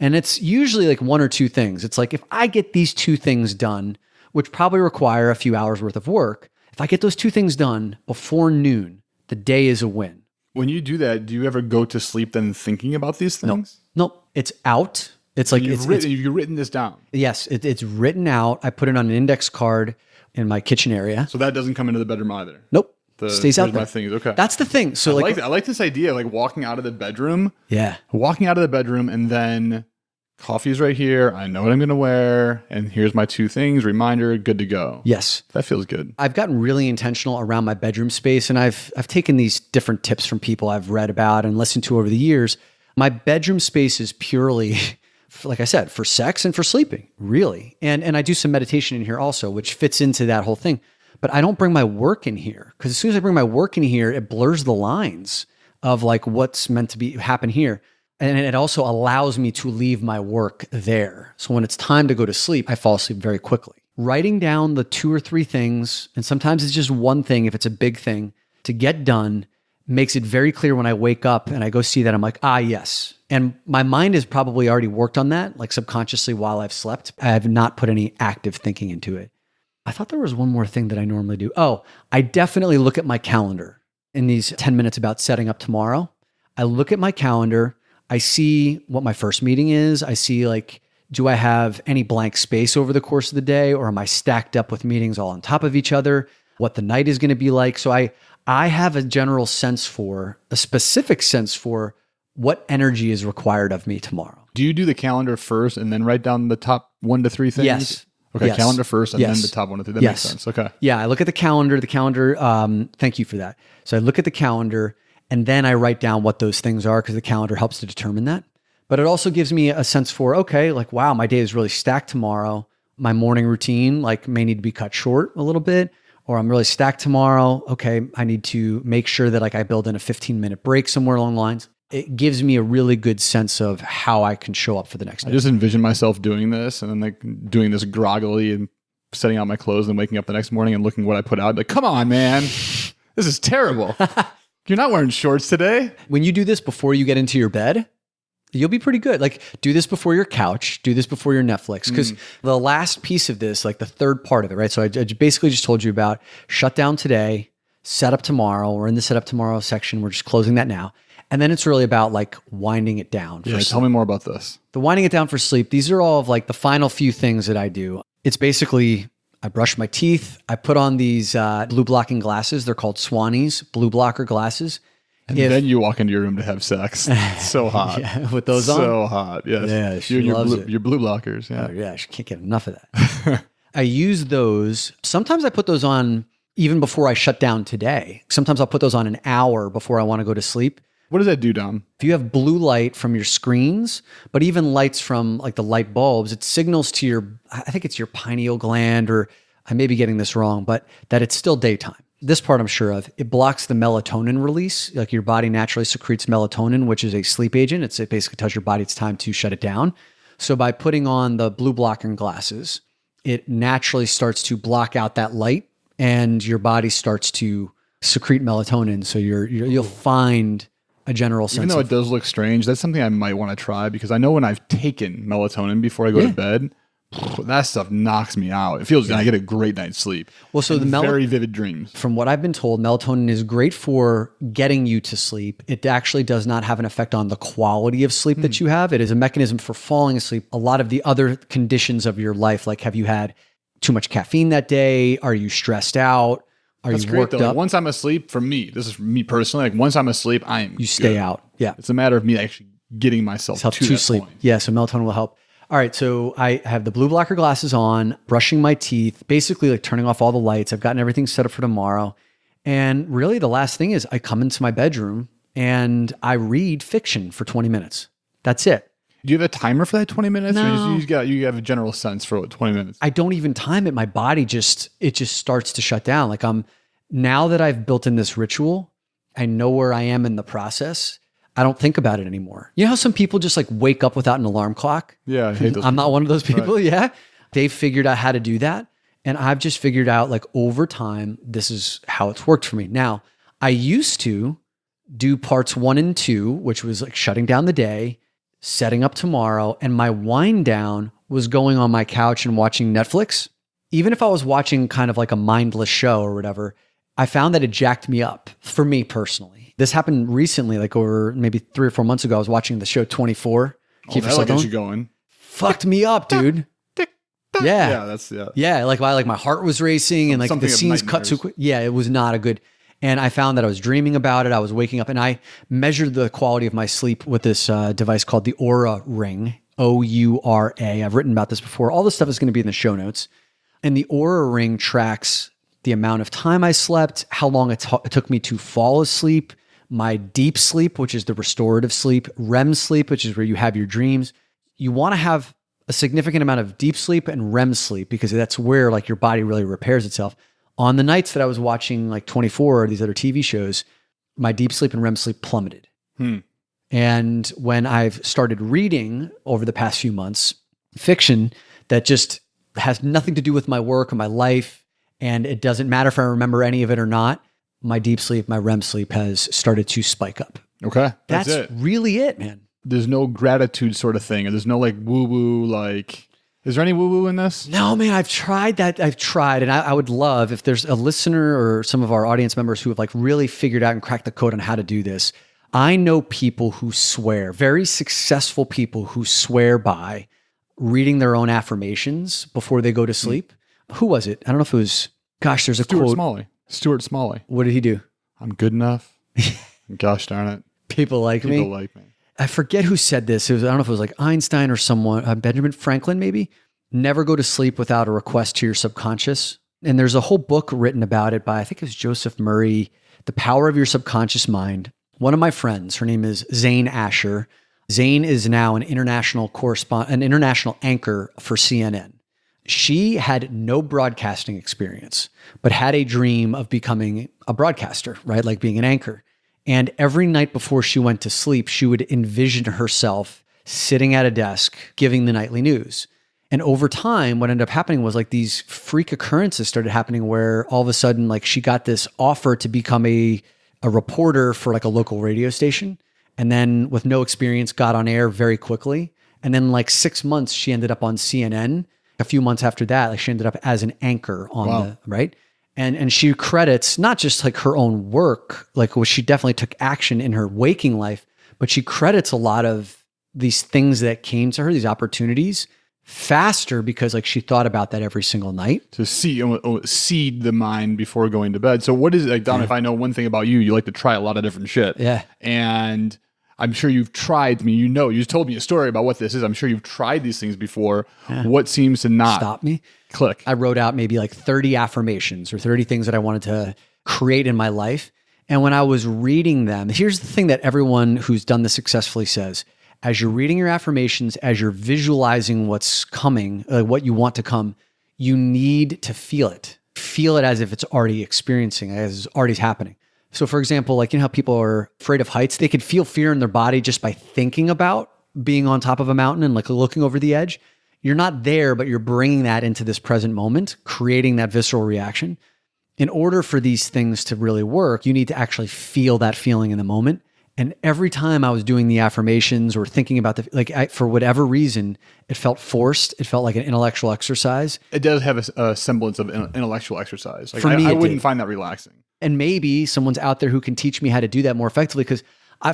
And it's usually like 1 or 2 things. It's like if I get these 2 things done, which probably require a few hours worth of work, if I get those 2 things done before noon, the day is a win. When you do that, do you ever go to sleep then thinking about these things? No, it's out. It's like you've written this down. Yes, it's written out. I put it on an index card in my kitchen area. So that doesn't come into the bedroom either. Nope. Stays out there. My thing is okay. That's the thing. So I like this idea, like walking out of the bedroom. Yeah. Walking out of the bedroom and then coffee's right here. I know what I'm going to wear. And here's my 2 things. Reminder, good to go. Yes. That feels good. I've gotten really intentional around my bedroom space. And I've taken these different tips from people I've read about and listened to over the years. My bedroom space is purely, like I said, for sex and for sleeping, really. And I do some meditation in here also, which fits into that whole thing. But I don't bring my work in here because as soon as I bring my work in here, it blurs the lines of like what's meant to be happen here. And it also allows me to leave my work there. So when it's time to go to sleep, I fall asleep very quickly. Writing down the 2 or 3 things, and sometimes it's just one thing if it's a big thing, to get done makes it very clear when I wake up and I go see that, I'm like, yes. And my mind has probably already worked on that, like subconsciously while I've slept. I have not put any active thinking into it. I thought there was one more thing that I normally do. Oh, I definitely look at my calendar in these 10 minutes about setting up tomorrow. I look at my calendar. I see what my first meeting is. I see like, do I have any blank space over the course of the day, or am I stacked up with meetings all on top of each other? What the night is going to be like. So I have a general sense for, a specific sense for what energy is required of me tomorrow. Do you do the calendar first and then write down the top 1 to 3 things? Yes. Okay, Yes. calendar first and Yes. then the top 1 to 3. That Yes. makes sense. Okay. Yeah, I look at the calendar. Thank you for that. So I look at the calendar and then I write down what those things are, because the calendar helps to determine that. But it also gives me a sense for, okay, like, wow, my day is really stacked tomorrow. My morning routine like may need to be cut short a little bit, or I'm really stacked tomorrow. Okay, I need to make sure that like I build in a 15-minute break somewhere along the lines. It gives me a really good sense of how I can show up for the next day. I just envision myself doing this and then like doing this groggily and setting out my clothes and waking up the next morning and looking what I put out. Like, come on, man. This is terrible. You're not wearing shorts today. When you do this before you get into your bed, you'll be pretty good. Like, do this before your couch, do this before your Netflix. Because the last piece of this, like the third part of it, right? So I basically just told you about shut down today, set up tomorrow. We're in the set up tomorrow section. We're just closing that now. And then it's really about like winding it down. Yeah, tell me more about this. The winding it down for sleep. These are all of like the final few things that I do. It's basically, I brush my teeth. I put on these blue blocking glasses. They're called Swannies, blue blocker glasses. And then you walk into your room to have sex. It's so hot. Yeah, with those on? So hot. Yes. Yeah, she your loves blue, it. your blue blockers. Yeah. Oh, yeah, she can't get enough of that. I use those. Sometimes I put those on even before I shut down today. Sometimes I'll put those on an hour before I want to go to sleep. What does that do, Dom? If you have blue light from your screens, but even lights from like the light bulbs, it signals to your, I think it's your pineal gland, or I may be getting this wrong, but that it's still daytime. This part I'm sure of. It blocks the melatonin release. Like your body naturally secretes melatonin, which is a sleep agent. It basically tells your body it's time to shut it down. So by putting on the blue blocking glasses, it naturally starts to block out that light, and your body starts to secrete melatonin. So you'll find a general sense. Even though it does look strange, that's something I might want to try, because I know when I've taken melatonin before I go to bed, that stuff knocks me out. It feels, I get a great night's sleep. Well, so the very vivid dreams. From what I've been told, melatonin is great for getting you to sleep. It actually does not have an effect on the quality of sleep that you have. It is a mechanism for falling asleep. A lot of the other conditions of your life, like have you had too much caffeine that day? Are you stressed out? Are That's you great worked though. Like, up? once I'm asleep, for me, this is for me personally, like once I'm asleep, You stay out. Yeah. It's a matter of me actually getting myself to sleep. point. Yeah, so melatonin will help. All right, so I have the blue blocker glasses on, brushing my teeth, basically like turning off all the lights. I've gotten everything set up for tomorrow. And really the last thing is I come into my bedroom and I read fiction for 20 minutes. That's it. Do you have a timer for that 20 minutes? No. Or you have a general sense for what 20 minutes? I don't even time it. My body just starts to shut down. Like now that I've built in this ritual, I know where I am in the process. I don't think about it anymore. You know how some people just like wake up without an alarm clock? Yeah, I hate those I'm not people. one of those people. Right. Yeah. They've figured out how to do that. And I've just figured out like over time, this is how it's worked for me. Now, I used to do parts 1 and 2, which was like shutting down the day, setting up tomorrow. And my wind down was going on my couch and watching Netflix. Even if I was watching kind of like a mindless show or whatever, I found that it jacked me up for me personally. This happened recently, like over maybe 3 or 4 months ago. I was watching the show 24. That'll get you going. Fucked me up, dude. Yeah. Yeah, like my heart was racing and like Something the of scenes cut too nightmares. quick. Yeah, it was not a good. And I found that I was dreaming about it. I was waking up and I measured the quality of my sleep with this device called the Oura Ring, O-U-R-A. I've written about this before. All this stuff is going to be in the show notes. And the Oura Ring tracks the amount of time I slept, how long it took me to fall asleep, my deep sleep, which is the restorative sleep, REM sleep, which is where you have your dreams. You want to have a significant amount of deep sleep and REM sleep because that's where like your body really repairs itself. On the nights that I was watching like 24 or these other TV shows, my deep sleep and REM sleep plummeted. And when I've started reading over the past few months, fiction that just has nothing to do with my work or my life, and it doesn't matter if I remember any of it or not, my deep sleep, my REM sleep has started to spike up. Okay. That's it. really it, man. There's no gratitude sort of thing. Or there's no like woo-woo, like, is there any woo-woo in this? No, man, I've tried that. I've tried. And I would love if there's a listener or some of our audience members who have like really figured out and cracked the code on how to do this. I know people who swear, very successful people who swear by reading their own affirmations before they go to sleep. Who was it? I don't know if it was, gosh, there's a quote. Stuart Smalley. What did he do? I'm good enough. Gosh darn it. People like me. People like me. I forget who said this. I don't know if it was like Einstein or someone, Benjamin Franklin maybe. Never go to sleep without a request to your subconscious. And there's a whole book written about it by, I think it was Joseph Murray, The Power of Your Subconscious Mind. One of my friends, her name is Zane Asher. Zane is now an international anchor for CNN. She had no broadcasting experience, but had a dream of becoming a broadcaster, right? Like being an anchor. And every night before she went to sleep, she would envision herself sitting at a desk giving the nightly news. And over time, what ended up happening was like these freak occurrences started happening where all of a sudden, like she got this offer to become a reporter for like a local radio station. And then with no experience, got on air very quickly. And then like 6 months, she ended up on CNN. A few months after that, like she ended up as an anchor on the, right? And she credits not just like her own work, like she definitely took action in her waking life, but she credits a lot of these things that came to her, these opportunities, faster because like she thought about that every single night. To seed the mind before going to bed. So what is it, like, Dom, if I know one thing about you, you like to try a lot of different shit. Yeah. And I'm sure you've tried, you just told me a story about what this is. I'm sure you've tried these things before. Yeah. What seems to not stop me? Click. I wrote out maybe like 30 affirmations or 30 things that I wanted to create in my life. And when I was reading them, here's the thing that everyone who's done this successfully says. As you're reading your affirmations, as you're visualizing what's coming, what you want to come, you need to feel it. Feel it as if it's already experiencing, as it's already happening. So for example, like, you know how people are afraid of heights? They could feel fear in their body just by thinking about being on top of a mountain and like looking over the edge. You're not there, but you're bringing that into this present moment, creating that visceral reaction. In order for these things to really work, you need to actually feel that feeling in the moment. And every time I was doing the affirmations or thinking about for whatever reason, it felt forced. It felt like an intellectual exercise. It does have a semblance of intellectual exercise. Like, for me, I wouldn't find that relaxing. And maybe someone's out there who can teach me how to do that more effectively, because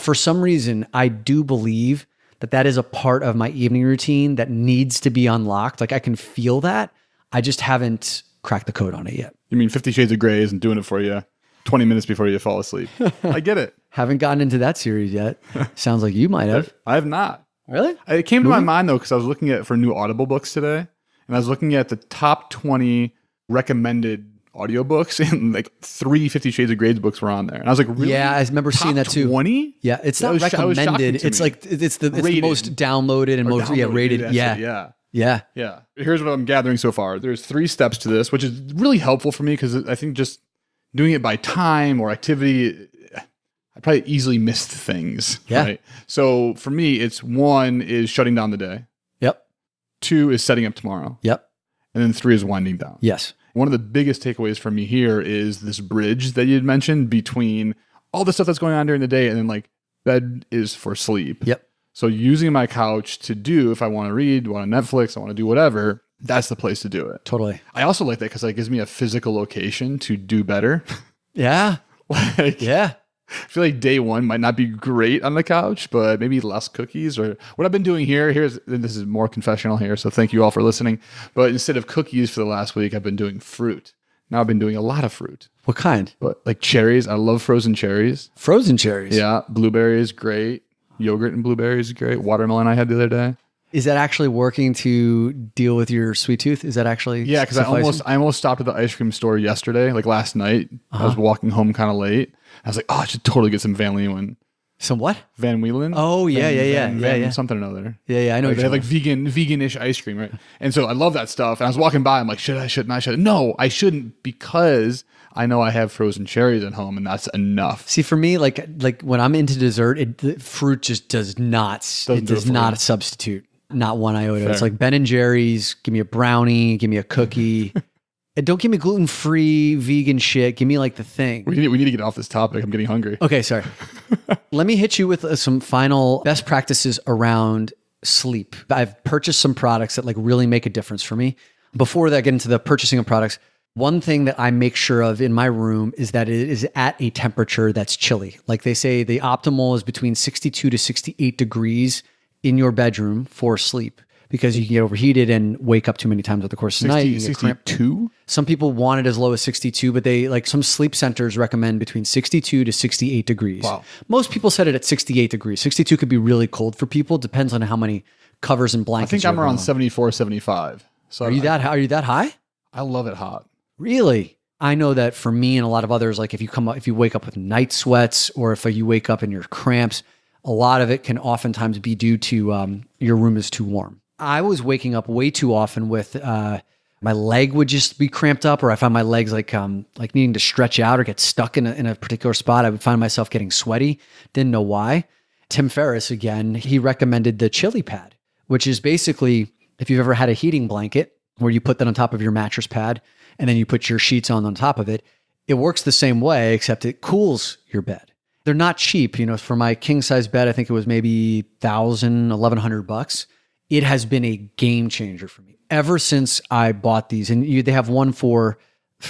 for some reason, I do believe that is a part of my evening routine that needs to be unlocked. Like I can feel that. I just haven't cracked the code on it yet. You mean 50 Shades of Grey isn't doing it for you 20 minutes before you fall asleep? I get it. Haven't gotten into that series yet. Sounds like you might have. I have not. Really? It came to my mind though, because I was looking for new Audible books today, and I was looking at the top 20 recommended audiobooks, and like 3 50 Shades of Grey books were on there. And I was like, really? Yeah, I remember seeing that too. 20? Yeah, it's not recommended. It's like it's the most downloaded and most rated. Yeah. Here's what I'm gathering so far. There's 3 steps to this, which is really helpful for me because I think just doing it by time or activity, I probably easily missed things. Yeah. Right? So for me, it's 1 is shutting down the day. Yep. 2 is setting up tomorrow. Yep. And then 3 is winding down. Yes. One of the biggest takeaways for me here is this bridge that you had mentioned between all the stuff that's going on during the day and then like bed is for sleep. Yep. So using my couch to do, if I want to read, want to Netflix, I want to do whatever, that's the place to do it. Totally. I also like that because it gives me a physical location to do better. Yeah. Yeah. I feel like day 1 might not be great on the couch, but maybe less cookies. Or what I've been doing this is more confessional here, so thank you all for listening. But instead of cookies for the last week, I've been doing fruit. Now I've been doing a lot of fruit. What kind? But like cherries. I love frozen cherries. Frozen cherries? Yeah. Blueberries, great. Yogurt and blueberries, great. Watermelon I had the other day. Is that actually working to deal with your sweet tooth? Is that actually because I almost stopped at the ice cream store yesterday, like last night. I was walking home kind of late. I was like, I should totally get some Van Leeuwen. Some what? Van Leeuwen. Oh, yeah. Something or another. Yeah, I know. Like, they have like vegan-ish ice cream, right? And so I love that stuff. And I was walking by, I'm like, should I, shouldn't I, should I? No, I shouldn't, because I know I have frozen cherries at home and that's enough. See, for me, like when I'm into dessert, fruit just does not substitute. Not one iota. Fair. It's like Ben and Jerry's, give me a brownie, give me a cookie. And don't give me gluten-free vegan shit. Give me like the thing. We need to get off this topic. I'm getting hungry. Okay, sorry. Let me hit you with some final best practices around sleep. I've purchased some products that like really make a difference for me. Before that, I get into the purchasing of products. One thing that I make sure of in my room is that it is at a temperature that's chilly. Like they say, the optimal is between 62 to 68 degrees in your bedroom for sleep, because you can get overheated and wake up too many times over the course of the night. 62? Some people want it as low as 62, but they like some sleep centers recommend between 62 to 68 degrees. Wow. Most people set it at 68 degrees. 62 could be really cold for people. Depends on how many covers and I blankets. think you I'm have around on. 74, 75. So Are you that high? I love it hot. Really? I know that for me and a lot of others, like if you wake up with night sweats, or if you wake up in your cramps, a lot of it can oftentimes be due to your room is too warm. I was waking up way too often with my leg would just be cramped up, or I found my legs like needing to stretch out or get stuck in a particular spot. I would find myself getting sweaty. Didn't know why. Tim Ferriss, again, he recommended the Chilipad, which is basically if you've ever had a heating blanket where you put that on top of your mattress pad and then you put your sheets on top of it. It works the same way, except it cools your bed. They're not cheap. For my king size bed, I think it was maybe $1,100. It has been a game changer for me ever since I bought these. And they have one for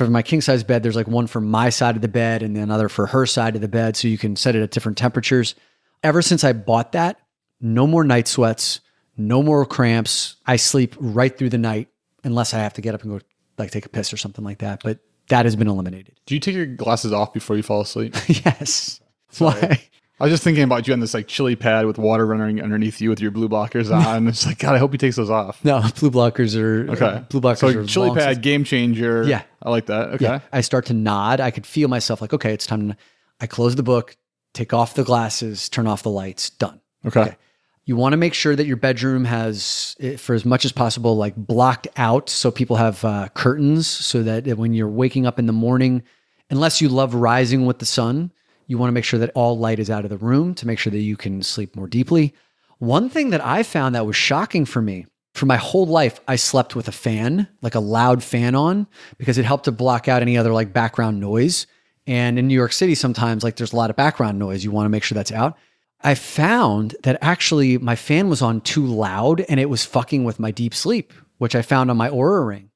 my king size bed. There's like one for my side of the bed and then another for her side of the bed. So you can set it at different temperatures. Ever since I bought that, no more night sweats, no more cramps. I sleep right through the night unless I have to get up and go like take a piss or something like that. But that has been eliminated. Do you take your glasses off before you fall asleep? Yes. Sorry. Why? I was just thinking about you on this like Chilipad with water running underneath you with your blue blockers on. It's like, God, I hope he takes those off. No, blue blockers are okay. Blue blockers so are Chilipad, game changer. Yeah. I like that. Okay. Yeah. I start to nod. I could feel myself like, okay, it's time. I close the book, take off the glasses, turn off the lights, done. Okay. You want to make sure that your bedroom has, for as much as possible, like blocked out. So people have curtains so that when you're waking up in the morning, unless you love rising with the sun, you want to make sure that all light is out of the room to make sure that you can sleep more deeply. One thing that I found that was shocking for me, for my whole life, I slept with a fan, like a loud fan on, because it helped to block out any other like background noise. And in New York City, sometimes like there's a lot of background noise. You want to make sure that's out. I found that actually my fan was on too loud and it was fucking with my deep sleep, which I found on my Oura ring.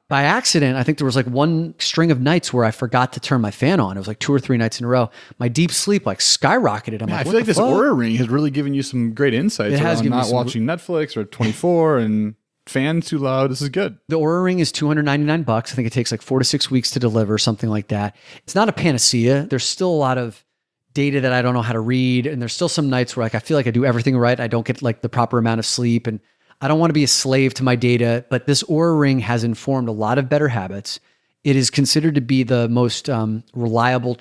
By accident, I think there was like one string of nights where I forgot to turn my fan on. It was like 2 or 3 nights in a row. My deep sleep like skyrocketed. I'm like, I feel like this Oura ring has really given you some great insights around not watching Netflix or 24 and fan too loud. This is good. The Oura ring is $299. I think it takes like 4 to 6 weeks to deliver, something like that. It's not a panacea. There's still a lot of data that I don't know how to read. And there's still some nights where like I feel like I do everything right. I don't get like the proper amount of sleep. And I don't want to be a slave to my data, but this Oura ring has informed a lot of better habits. It is considered to be the most reliable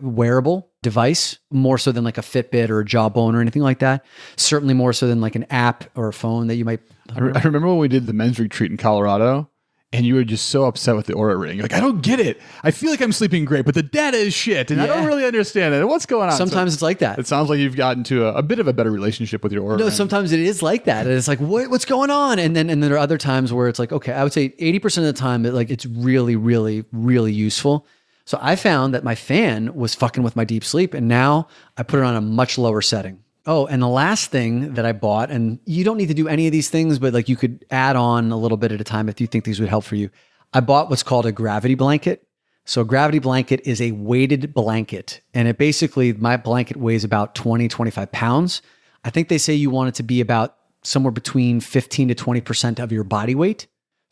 wearable device, more so than like a Fitbit or a Jawbone or anything like that. Certainly more so than like an app or a phone that you might. I remember when we did the men's retreat in Colorado, and you were just so upset with the Oura ring. You're like, I don't get it. I feel like I'm sleeping great, but the data is shit, and I don't really understand it. What's going on? Sometimes it's like that. It sounds like you've gotten to a bit of a better relationship with your Oura ring. No, sometimes it is like that. And it's like, what's going on? And then there are other times where it's like, okay, I would say 80% of the time, it's really, really, really useful. So I found that my fan was fucking with my deep sleep, and now I put it on a much lower setting. Oh, and the last thing that I bought, and you don't need to do any of these things, but like you could add on a little bit at a time if you think these would help for you. I bought what's called a gravity blanket. So a gravity blanket is a weighted blanket. And it basically, my blanket weighs about 20, 25 pounds. I think they say you want it to be about somewhere between 15 to 20% of your body weight.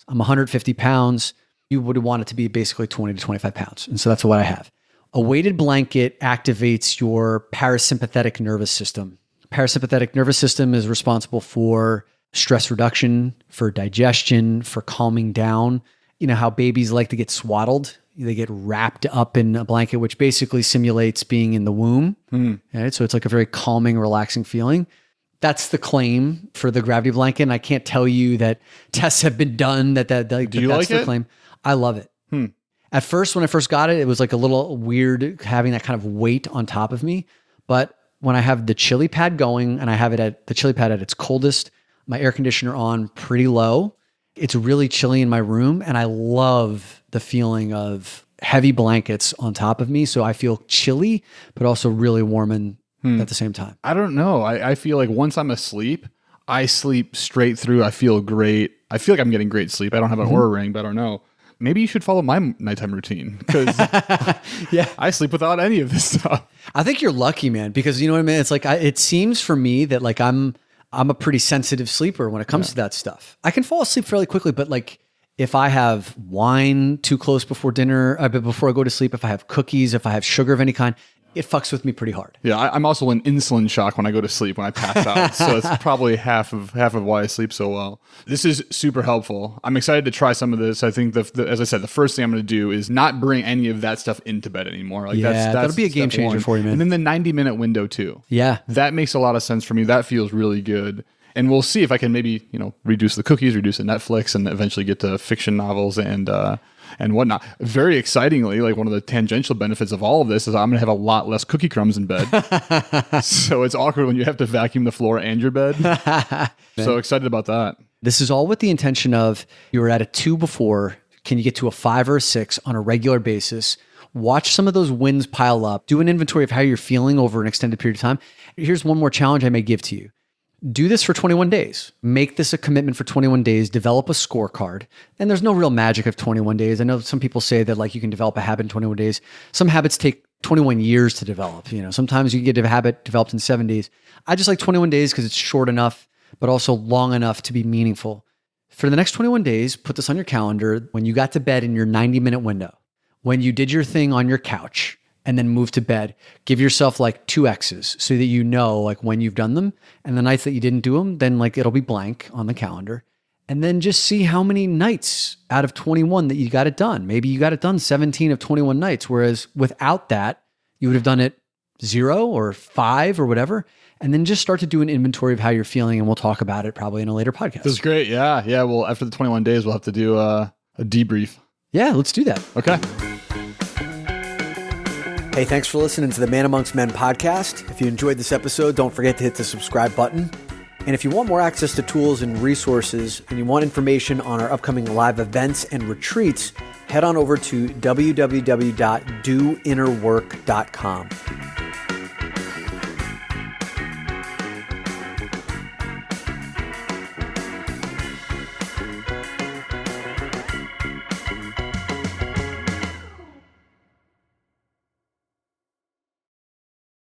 I'm 150 pounds. You would want it to be basically 20 to 25 pounds. And so that's what I have. A weighted blanket activates your parasympathetic nervous system. Parasympathetic nervous system is responsible for stress reduction, for digestion, for calming down. You know how babies like to get swaddled? They get wrapped up in a blanket, which basically simulates being in the womb. Right? So it's like a very calming, relaxing feeling. That's the claim for the gravity blanket. And I can't tell you that tests have been done that Do you that's like the it? claim. I love it. At first, when I first got it, it was like a little weird having that kind of weight on top of me. But when I have the Chilipad going and I have it at the Chilipad at its coldest, my air conditioner on pretty low, It's really chilly in my room, and I love the feeling of heavy blankets on top of me. So I feel chilly, but also really warm at the same time. I don't know. I feel like once I'm asleep, I sleep straight through. I feel great. I feel like I'm getting great sleep. I don't have an Oura ring, but I don't know. Maybe you should follow my nighttime routine because I sleep without any of this stuff. I think you're lucky, man, because you know what I mean? It's like, it seems for me that like I'm a pretty sensitive sleeper when it comes to that stuff. I can fall asleep fairly quickly, but like if I have wine too close before dinner, before I go to sleep, if I have cookies, if I have sugar of any kind, it fucks with me pretty hard. Yeah, I'm also in insulin shock when I go to sleep, when I pass out. So it's probably half of why I sleep so well. This is super helpful. I'm excited to try some of this. I think, as I said, the first thing I'm going to do is not bring any of that stuff into bed anymore. Like that'll be a game changer for you, man. And then the 90-minute window too. Yeah. That makes a lot of sense for me. That feels really good. And we'll see if I can maybe, reduce the cookies, reduce the Netflix, and eventually get to fiction novels and whatnot. Very excitingly, like one of the tangential benefits of all of this is I'm going to have a lot less cookie crumbs in bed. So it's awkward when you have to vacuum the floor and your bed. So excited about that. This is all with the intention of you were at a 2 before. Can you get to a 5 or a 6 on a regular basis? Watch some of those wins pile up. Do an inventory of how you're feeling over an extended period of time. Here's one more challenge I may give to you. Do this for 21 days. Make this a commitment for 21 days. Develop a scorecard. And there's no real magic of 21 days. I know some people say that like you can develop a habit in 21 days. Some habits take 21 years to develop. Sometimes you can get a habit developed in 7 days. I just like 21 days because it's short enough, but also long enough to be meaningful. For the next 21 days, put this on your calendar when you got to bed in your 90-minute window, when you did your thing on your couch, and then move to bed. Give yourself like 2 X's so that you know like when you've done them. And the nights that you didn't do them, then like it'll be blank on the calendar. And then just see how many nights out of 21 that you got it done. Maybe you got it done 17 of 21 nights. Whereas without that, you would have done it 0 or 5 or whatever. And then just start to do an inventory of how you're feeling. And we'll talk about it probably in a later podcast. That's great. Yeah. Yeah. Well, after the 21 days, we'll have to do a debrief. Yeah, let's do that. Okay. Hey, thanks for listening to the Man Amongst Men podcast. If you enjoyed this episode, don't forget to hit the subscribe button. And if you want more access to tools and resources, and you want information on our upcoming live events and retreats, head on over to www.doinnerwork.com.